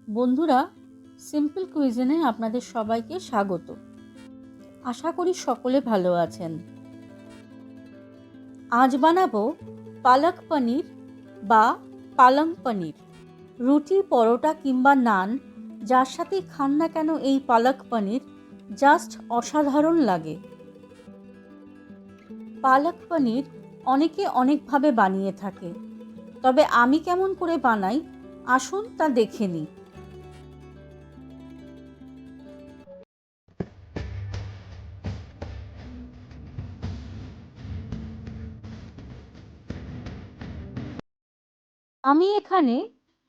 বন্ধুরা, সিম্পল কুইজিনে আপনাদের সবাইকে স্বাগত। আশা করি সকলে ভালো আছেন। আজ বানাবো পালক পনির বা পালং পনির। রুটি, পরোটা কিংবা নান যার সাথেই খান না কেন এই পালক পনির জাস্ট অসাধারণ লাগে। পালক পনির অনেকে অনেকভাবে বানিয়ে থাকে, তবে আমি কেমন করে বানাই আসুন তা দেখে নিই। আমি এখানে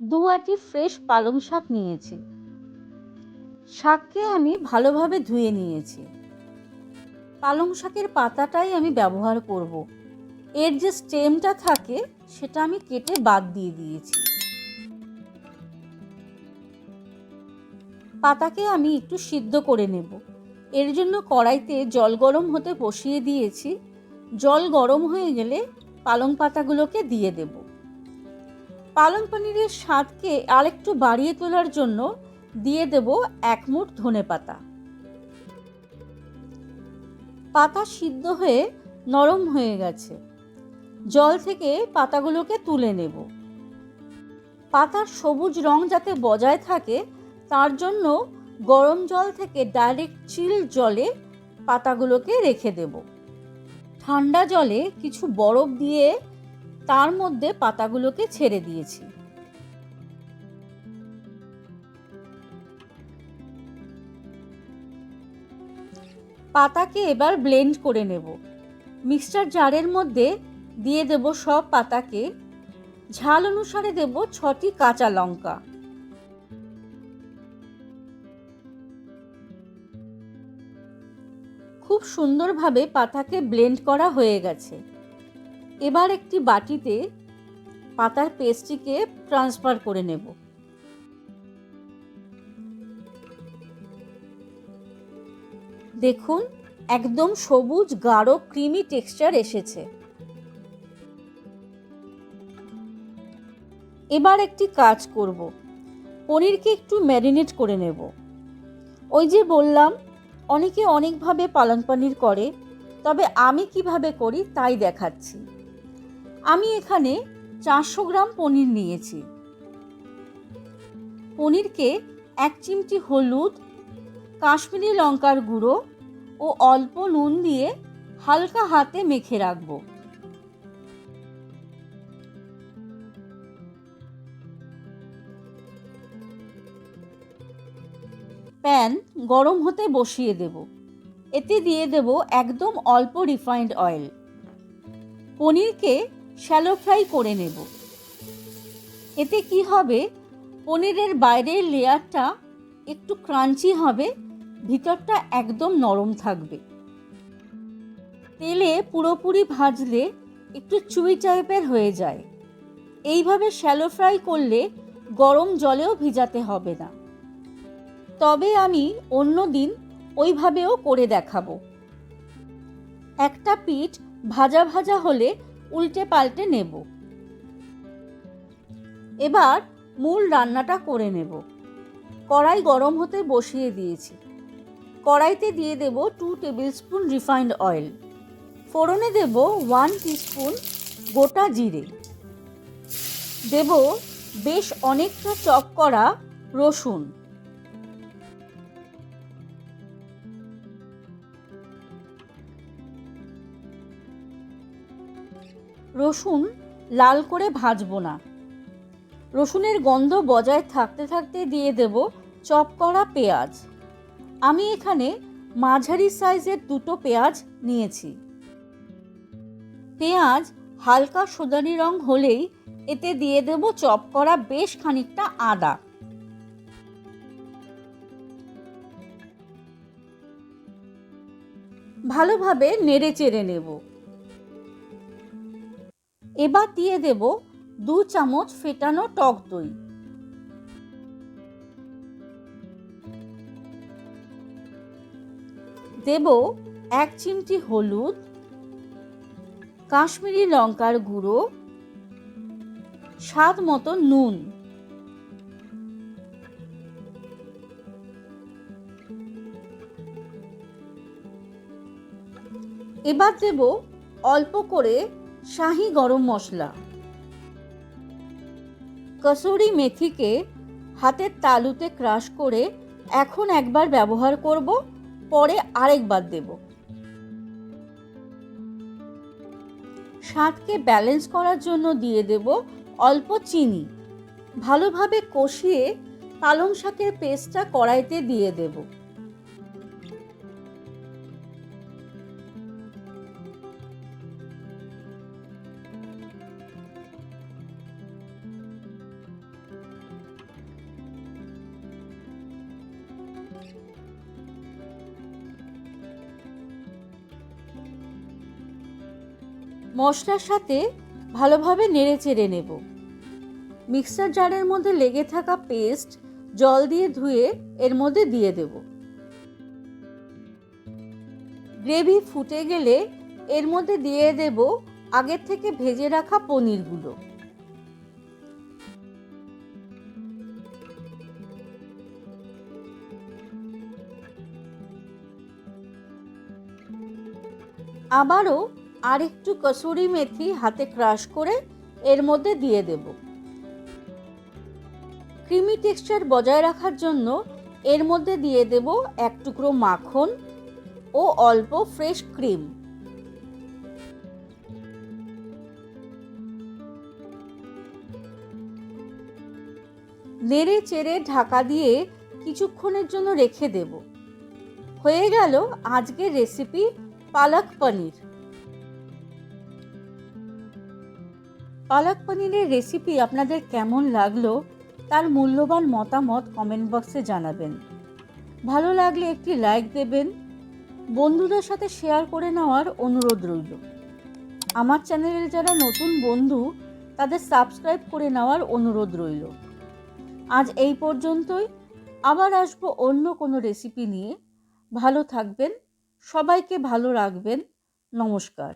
2 আঁটি ফ্রেশ পালং শাক নিয়েছি। শাককে আমি ভালোভাবে ধুয়ে নিয়েছি। পালং শাকের পাতাটাই আমি ব্যবহার করব। এর যে স্টেমটা থাকে সেটা আমি কেটে বাদ দিয়ে দিয়েছি। পাতাকে আমি একটু সিদ্ধ করে নেব। এর জন্য কড়াইতে জল গরম হতে বসিয়ে দিয়েছি। জল গরম হয়ে গেলে পালং পাতাগুলোকে দিয়ে দেব। পালং পনিরের স্বাদকে আরেকটু বাড়িয়ে তোলার জন্য দিয়ে দেব 1 মুঠ ধনেপাতা। পাতা সিদ্ধ হয়ে নরম হয়ে গেছে। জল থেকে পাতাগুলোকে তুলে নেব। পাতার সবুজ রং যাতে বজায় থাকে তার জন্য গরম জল থেকে ডাইরেক্ট চিল জলে পাতাগুলোকে রেখে দেব। ঠান্ডা জলে কিছু বরফ দিয়ে তার মধ্যে পাতাগুলোকে ছেড়ে দিয়েছি। পাতাকে এবার ব্লেন্ড করে নেব। মিক্সচার জারের মধ্যে দিয়ে দেব সব পাতাকে। ঝাল অনুসারে দেব 6টি কাঁচা লঙ্কা। খুব সুন্দরভাবে পাতাকে ব্লেন্ড করা হয়ে গেছে। এবার একটি বাটিতে পাতার পেস্টটিকে ট্রান্সফার করে নেব। দেখুন, একদম সবুজ গাঢ় ক্রিমি টেক্সচার এসেছে। এবার একটি কাজ করব, পনিরকে একটু ম্যারিনেট করে নেব। ওই যে বললাম অনেকে অনেকভাবে পালং পনির করে, তবে আমি কিভাবে করি তাই দেখাচ্ছি। আমি এখানে 400 গ্রাম পনির নিয়েছি। পনিরকে 1 চিমটি হলুদ, কাশ্মীরি লঙ্কার গুঁড়ো ও অল্প নুন দিয়ে হালকা হাতে মেখে রাখব। প্যান গরম হতে বসিয়ে দেব। এতে দিয়ে দেব একদম অল্প রিফাইন্ড অয়েল। পনিরকে শ্যালো ফ্রাই করে নেব। এতে কি হবে, পনিরের বাইরের লেয়ারটা একটু ক্রাঞ্চি হবে, ভিতরটা একদম নরম থাকবে। তেলে পুরোপুরি ভাজলে একটু চুই টাইপের হয়ে যায়। এইভাবে শ্যালো ফ্রাই করলে গরম জলেও ভিজাতে হবে না। তবে আমি অন্য দিন ওইভাবেও করে দেখাবো। একটা পিঠ ভাজা ভাজা হলে উল্টে পাল্টে নেব। এবার মূল রান্নাটা করে নেব। কড়াই গরম হতে বসিয়ে দিয়েছি। কড়াইতে দিয়ে দেব 2 টেবিল স্পুন রিফাইন্ড অয়েল। ফোড়নে দেব 1 টিস্পুন গোটা জিরে। দেব বেশ অনেকটা চপ করা রসুন। রসুন লাল করে ভাজবো না। রসুনের গন্ধ বজায় থাকতে থাকতে দিয়ে দেব চপ করা পেঁয়াজ। আমি এখানে মাঝারি সাইজের 2টো পেঁয়াজ নিয়েছি। পেঁয়াজ হালকা সোনালি রং হলেই এতে দিয়ে দেব চপ করা বেশ খানিকটা আদা। ভালোভাবে নেড়ে চেড়ে নেব। এবার দিয়ে দেব 2 চামচ ফেটানো টক দই। দেব 1 চিমটি হলুদ, কাশ্মীরি লঙ্কার গুঁড়ো, স্বাদ মতো নুন। এবার দেব অল্প করে শাহি গরম মশলা। কসুরি মেথিকে হাতের তালুতে ক্রাশ করে এখন একবার ব্যবহার করব, পরে আরেকবার দেব। স্বাদকে ব্যালেন্স করার জন্য দিয়ে দেব অল্প চিনি। ভালোভাবে কষিয়ে পালং শাকের পেস্টটা কড়াইতে দিয়ে দেব। মশলার সাথে ভালোভাবে নেড়ে চেড়ে নেব। মিক্সার জারের মধ্যে লেগে থাকা পেস্ট জল দিয়ে ধুয়ে এর মধ্যে দিয়ে দেব। গ্রেভি ফুটে গেলে এর মধ্যে দিয়ে দেব আগের থেকে ভেজে রাখা পনিরগুলো। আবারও আরেকটু কসুরি মেথি হাতে ক্রাশ করে এর মধ্যে দিয়ে দেব। ক্রিমি টেক্সচার বজায় রাখার জন্য এর মধ্যে দিয়ে দেব এক টুকরো মাখন ও অল্প ফ্রেশ ক্রিম। নেড়ে চেড়ে ঢাকা দিয়ে কিছুক্ষণের জন্য রেখে দেব। হয়ে গেল আজকের রেসিপি পালক পনির। পালক পনিরের রেসিপি আপনাদের কেমন লাগলো তার মূল্যবান মতামত কমেন্ট বক্সে জানাবেন। ভালো লাগলে একটি লাইক দেবেন, বন্ধুদের সাথে শেয়ার করে নেওয়ার অনুরোধ রইল। আমার চ্যানেলের যারা নতুন বন্ধু তাদের সাবস্ক্রাইব করে নেওয়ার অনুরোধ রইল। আজ এই পর্যন্তই, আবার আসবো অন্য কোনো রেসিপি নিয়ে। ভালো থাকবেন, সবাইকে ভালো রাখবেন। নমস্কার।